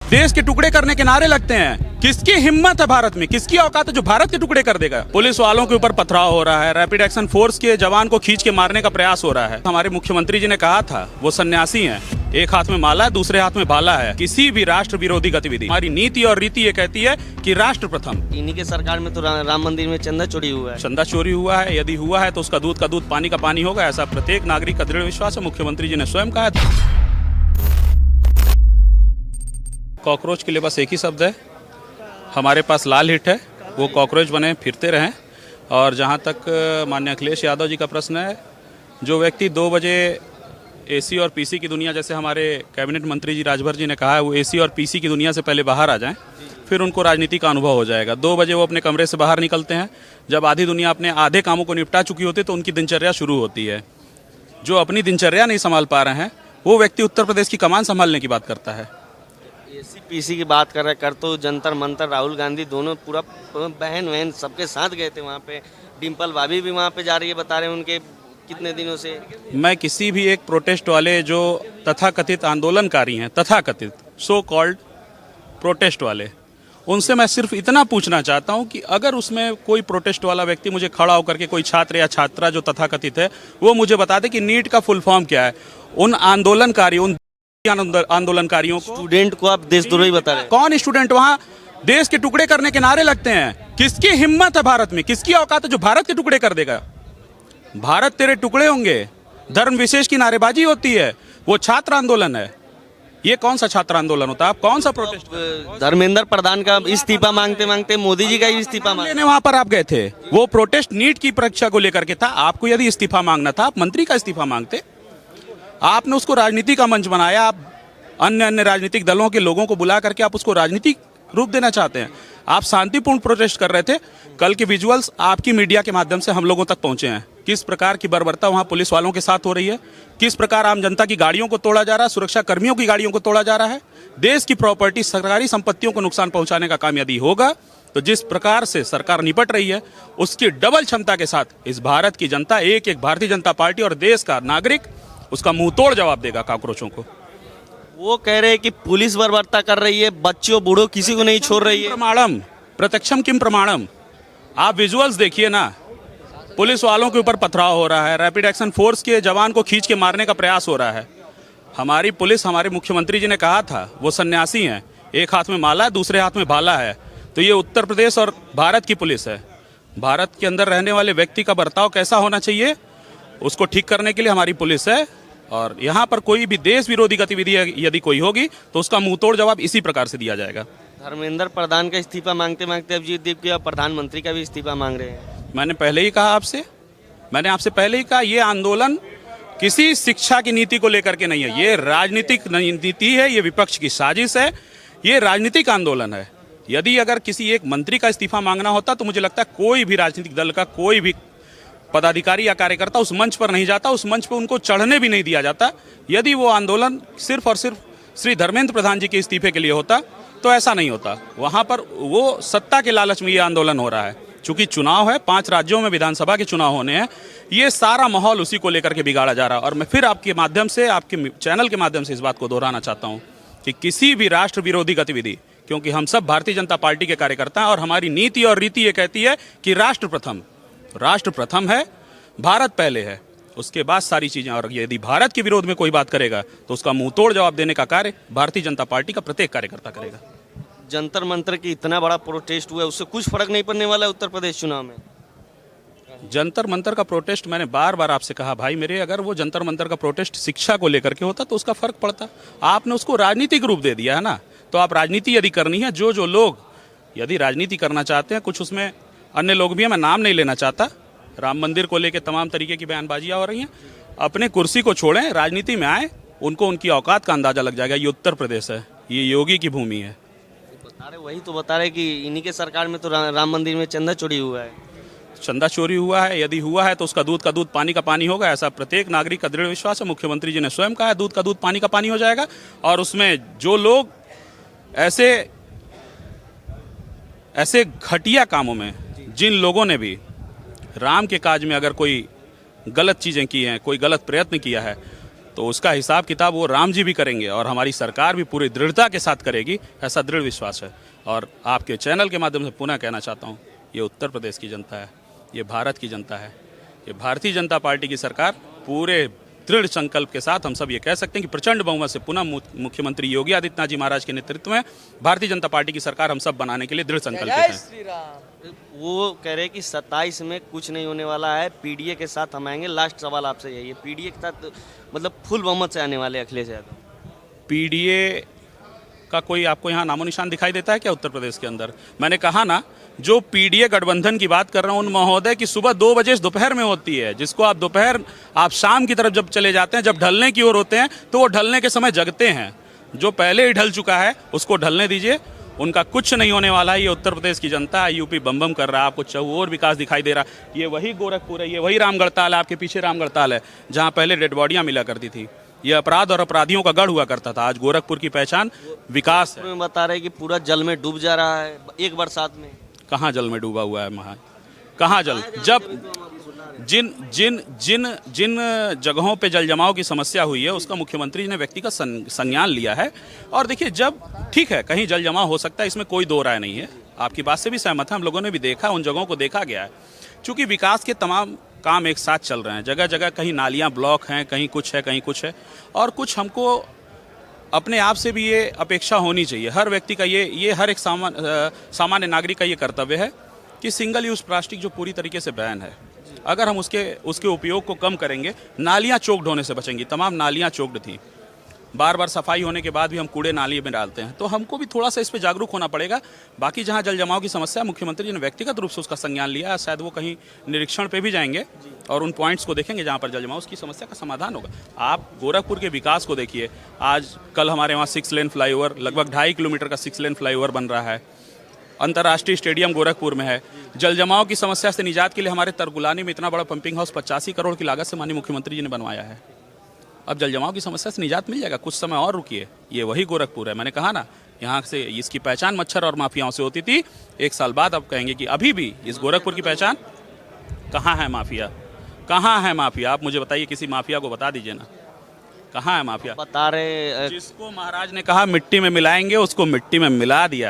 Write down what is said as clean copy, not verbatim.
देश के टुकड़े करने के नारे लगते हैं। किसकी हिम्मत है भारत में, किसकी औकात है जो भारत के टुकड़े कर देगा। पुलिस वालों के ऊपर पथराव हो रहा है, रैपिड एक्शन फोर्स के जवान को खींच के मारने का प्रयास हो रहा है। हमारे मुख्यमंत्री जी ने कहा था वो सन्यासी हैं, एक हाथ में माला है, दूसरे हाथ में भाला है। किसी भी राष्ट्र विरोधी गतिविधि, हमारी नीति और रीति ये कहती है कि राष्ट्र प्रथम। इन्हीं के सरकार में तो राम मंदिर में चंदा चोरी हुआ है। चंदा चोरी हुआ है, यदि हुआ है तो उसका दूध का दूध पानी का पानी होगा, ऐसा प्रत्येक नागरिक का दृढ़ विश्वास है। मुख्यमंत्री जी ने स्वयं कहा था। कॉकरोच के लिए बस एक ही शब्द है, हमारे पास लाल हिट है, वो कॉकरोच बने फिरते रहें। और जहाँ तक माननीय अखिलेश यादव जी का प्रश्न है, जो व्यक्ति 2 बजे एसी और पीसी की दुनिया, जैसे हमारे कैबिनेट मंत्री जी राजभर जी ने कहा है, वो एसी और पीसी की दुनिया से पहले बाहर आ जाएं, फिर उनको राजनीति का अनुभव हो जाएगा। 2 बजे वो अपने कमरे से बाहर निकलते हैं, जब आधी दुनिया अपने आधे कामों को निपटा चुकी होती है तो उनकी दिनचर्या शुरू होती है। जो अपनी दिनचर्या नहीं संभाल पा रहे हैं वो व्यक्ति उत्तर प्रदेश की कमान संभालने की बात करता है। एसी पीसी की बात कर रहे कर तो जंतर मंतर, राहुल गांधी दोनों पूरा बहन सबके साथ गए थे वहाँ पे। डिम्पल भाभी भी वहाँ पे जा रही है, बता रहे हैं उनके कितने दिनों से। मैं किसी भी एक प्रोटेस्ट वाले जो तथाकथित आंदोलनकारी हैं, तथाकथित सो कॉल्ड प्रोटेस्ट वाले, उनसे मैं सिर्फ इतना पूछना चाहता हूं कि अगर उसमें कोई प्रोटेस्ट वाला व्यक्ति मुझे खड़ा होकर के, कोई छात्र या छात्रा जो तथाकथित है, वो मुझे बता दे कि नीट का फुल फॉर्म क्या है। उन आंदोलनकारियों को, स्टूडेंट को आप देशद्रोही बता रहे हैं। कौन स्टूडेंट वहां देश के टुकड़े करने के नारे लगते हैं? किसकी हिम्मत है भारत में, किसकी औकात है जो भारत के टुकड़े कर देगा? भारत तेरे टुकड़े होंगे, धर्म विशेष की नारेबाजी होती है, वो छात्र आंदोलन है। ये कौन सा छात्र आंदोलन होता है? आप कौन सा प्रोटेस्ट? धर्मेंद्र प्रधान का इस्तीफा मांगते मांगते मोदी जी का ही इस्तीफा मांगने वहां पर आप गए थे। वो प्रोटेस्ट नीट की परीक्षा को लेकर के था। आपको यदि इस्तीफा मांगना था, आप मंत्री का इस्तीफा मांगते। आपने उसको राजनीति का मंच बनाया। आप अन्य राजनीतिक दलों के लोगों को बुला करके आप उसको राजनीतिक रूप देना चाहते हैं। आप शांतिपूर्ण प्रोटेस्ट कर रहे थे। कल के विजुअल्स आपकी मीडिया के माध्यम से हम लोगों तक पहुंचे हैं। किस प्रकार की बर्बरता वहां पुलिस वालों के साथ हो रही है, किस प्रकार आम जनता की गाड़ियों को तोड़ा जा रहा है, सुरक्षा कर्मियों की गाड़ियों को तोड़ा जा रहा है। देश की प्रॉपर्टी, सरकारी संपत्तियों को नुकसान पहुंचाने का काम यदि होगा तो जिस प्रकार से सरकार निपट रही है उसकी डबल क्षमता के साथ इस भारत की जनता, एक भारतीय जनता पार्टी और देश का नागरिक उसका मुंह तोड़ जवाब देगा कॉकरोचों को। वो कह रहे हैं कि पुलिस बर्बरता कर रही है, बच्चों बूढ़ों किसी को नहीं छोड़ रही है। प्रमाणम प्रत्यक्षम किम प्रमाणम। आप विजुअल्स देखिए ना, पुलिस वालों के ऊपर पथराव हो रहा है, रैपिड एक्शन फोर्स के जवान को खींच के मारने का प्रयास हो रहा है। हमारी पुलिस, हमारे मुख्यमंत्री जी ने कहा था वो सन्यासी हैं, एक हाथ में माला है, दूसरे हाथ में भाला है। तो ये उत्तर प्रदेश और भारत की पुलिस है। भारत के अंदर रहने वाले व्यक्ति का बर्ताव कैसा होना चाहिए उसको ठीक करने के लिए हमारी पुलिस है। और यहाँ पर कोई भी देश विरोधी गतिविधि यदि कोई होगी तो उसका मुंहतोड़ जवाब इसी प्रकार से दिया जाएगा। धर्मेंद्र प्रधान का इस्तीफा मांगते मांगते अभिजीत दीपकी और प्रधानमंत्री का भी इस्तीफा मांग रहे हैं। मैंने आपसे पहले ही कहा, ये आंदोलन किसी शिक्षा की नीति को लेकर के नहीं है, ये राजनीतिक नीति है, ये विपक्ष की साजिश है, ये राजनीतिक आंदोलन है। यदि अगर किसी एक मंत्री का इस्तीफा मांगना होता तो मुझे लगता है कोई भी राजनीतिक दल का कोई भी पदाधिकारी या कार्यकर्ता उस मंच पर नहीं जाता, उस मंच पर उनको चढ़ने भी नहीं दिया जाता। यदि वो आंदोलन सिर्फ और सिर्फ श्री धर्मेंद्र प्रधान जी के इस्तीफे के लिए होता तो ऐसा नहीं होता। वहां पर वो सत्ता के लालच में ये आंदोलन हो रहा है। चूंकि चुनाव है, 5 राज्यों में विधानसभा के चुनाव होने हैं, ये सारा माहौल उसी को लेकर के बिगाड़ा जा रहा है। और मैं फिर आपके माध्यम से, आपके चैनल के माध्यम से इस बात को दोहराना चाहता हूँ कि किसी भी राष्ट्र विरोधी गतिविधि, क्योंकि हम सब भारतीय जनता पार्टी के कार्यकर्ता हैं और हमारी नीति और रीति ये कहती है कि राष्ट्र प्रथम है, भारत पहले है, उसके बाद सारी चीजें। और यदि भारत के विरोध में कोई बात करेगा तो उसका मुंह तोड़ जवाब देने का कार्य भारतीय जनता पार्टी का प्रत्येक कार्यकर्ता करेगा। जंतर मंतर की इतना बड़ा प्रोटेस्ट हुआ है, उससे कुछ फर्क नहीं पड़ने वाला है उत्तर प्रदेश चुनाव में। जंतर मंतर का प्रोटेस्ट, मैंने बार बार आपसे कहा भाई मेरे, अगर वो जंतर मंतर का प्रोटेस्ट शिक्षा को लेकर के होता तो उसका फर्क पड़ता। आपने उसको राजनीतिक रूप दे दिया है ना। तो आप राजनीति यदि करनी है, जो लोग यदि राजनीति करना चाहते हैं, कुछ उसमें अन्य लोग भी हैं, मैं नाम नहीं लेना चाहता, राम मंदिर को लेकर तमाम तरीके की बयानबाजियां हो रही हैं, अपने कुर्सी को छोड़ें, राजनीति में आए, उनको उनकी औकात का अंदाजा लग जाएगा। ये उत्तर प्रदेश है, ये योगी की भूमि है। वही तो बता रहे कि इन्हीं के सरकार में तो राम मंदिर में चंदा चोरी हुआ है। चंदा चोरी हुआ है, यदि हुआ है तो उसका दूध का दूध पानी का पानी होगा, ऐसा प्रत्येक नागरिक का दृढ़ विश्वास है। मुख्यमंत्री जी ने स्वयं कहा है दूध का दूध पानी का पानी हो जाएगा। और उसमें जो लोग ऐसे घटिया कामों में, जिन लोगों ने भी राम के काज में अगर कोई गलत चीजें की हैं, कोई गलत प्रयत्न किया है, तो उसका हिसाब किताब वो राम जी भी करेंगे और हमारी सरकार भी पूरी दृढ़ता के साथ करेगी, ऐसा दृढ़ विश्वास है। और आपके चैनल के माध्यम से पुनः कहना चाहता हूँ, ये उत्तर प्रदेश की जनता है, ये भारत की जनता है, ये भारतीय जनता पार्टी की सरकार पूरे दृढ़ संकल्प के साथ हम सब ये कह सकते हैं कि प्रचंड बहुमत से पुनः मुख्यमंत्री योगी आदित्यनाथ जी महाराज के नेतृत्व में भारतीय जनता पार्टी की सरकार हम सब बनाने के लिए दृढ़ संकल्पित हैं। वो कह रहे हैं कि 27 में कुछ नहीं होने वाला है, पीडीए के साथ हम आएंगे। लास्ट सवाल आपसे यही है, पीडीए के साथ मतलब फुल बहुमत से आने वाले अखिलेश यादव? पीडीए का कोई आपको यहाँ नामो निशान दिखाई देता है क्या उत्तर प्रदेश के अंदर? मैंने कहा ना, जो पीडीए गठबंधन की बात कर रहा हूँ उन महोदय की सुबह 2 बजे दोपहर में होती है, जिसको आप दोपहर आप शाम की तरफ जब चले जाते हैं, जब ढलने की ओर होते हैं तो वो ढलने के समय जगते हैं। जो पहले ही ढल चुका है उसको ढलने दीजिए, उनका कुछ नहीं होने वाला है। ये उत्तर प्रदेश की जनता है, यूपी बम बम कर रहा है, आपको चहुओर विकास दिखाई दे रहा है। ये वही गोरखपुर है, ये वही रामगढ़ताल है, आपके पीछे रामगढ़ताल है जहाँ पहले डेड बॉडियाँ मिला करती थी। ये अपराध और अपराधियों का गढ़ हुआ करता था। आज गोरखपुर की पहचान विकास है। बता रहे कि पूरा जल में डूब जा रहा है एक बरसात में। कहाँ जल में डूबा हुआ है महा? कहाँ जल? जब जिन जिन जिन जिन जगहों पे जल जमाव की समस्या हुई है उसका मुख्यमंत्री ने व्यक्तिगत संज्ञान लिया है। और देखिए, जब ठीक है कहीं जल जमाव हो सकता है, इसमें कोई दो राय नहीं है, आपकी बात से भी सहमत है, हम लोगों ने भी देखा, उन जगहों को देखा गया है। चूंकि विकास के तमाम काम एक साथ चल रहे हैं, जगह जगह कहीं नालियां ब्लॉक हैं, कहीं कुछ है, कहीं कुछ है, और कुछ हमको अपने आप से भी ये अपेक्षा होनी चाहिए। हर व्यक्ति का ये हर एक सामान्य नागरिक का ये कर्तव्य है कि सिंगल यूज प्लास्टिक जो पूरी तरीके से बैन है, अगर हम उसके उपयोग को कम करेंगे, नालियां चोक्ड होने से बचेंगी। तमाम नालियां चोक्ड थी, बार बार सफाई होने के बाद भी हम कूड़े नाली में डालते हैं, तो हमको भी थोड़ा सा इस पे जागरूक होना पड़ेगा। बाकी जहां जल जमाव की समस्या, मुख्यमंत्री जी ने व्यक्तिगत रूप से उसका संज्ञान लिया, शायद वो कहीं निरीक्षण पे भी जाएंगे और उन पॉइंट्स को देखेंगे जहां पर जल जमाव, उसकी समस्या का समाधान होगा। आप गोरखपुर के विकास को देखिए, आज कल हमारे वहाँ 6 लेन फ्लाईओवर, लगभग 2.5 किलोमीटर का 6 लेन फ्लाईओवर बन रहा है। अंतर्राष्ट्रीय स्टेडियम गोरखपुर में है। जल जमाव की समस्या से निजात के लिए हमारे तरगुलानी में इतना बड़ा पंपिंग हाउस 85 करोड़ की लागत से माननीय मुख्यमंत्री जी ने बनवाया है। अब जल जमाव की समस्या से निजात मिल जाएगा, कुछ समय और रुकिए। ये वही गोरखपुर है, मैंने कहा ना, यहाँ से इसकी पहचान मच्छर और माफियाओं से होती थी। 1 साल बाद अब कहेंगे कि अभी भी इस गोरखपुर की पहचान कहाँ है माफिया? कहाँ है माफिया? आप मुझे बताइए, किसी माफिया को बता दीजिए ना, कहाँ है माफिया? बता रहे जिसको महाराज ने कहा मिट्टी में मिलाएंगे, उसको मिट्टी में मिला दिया।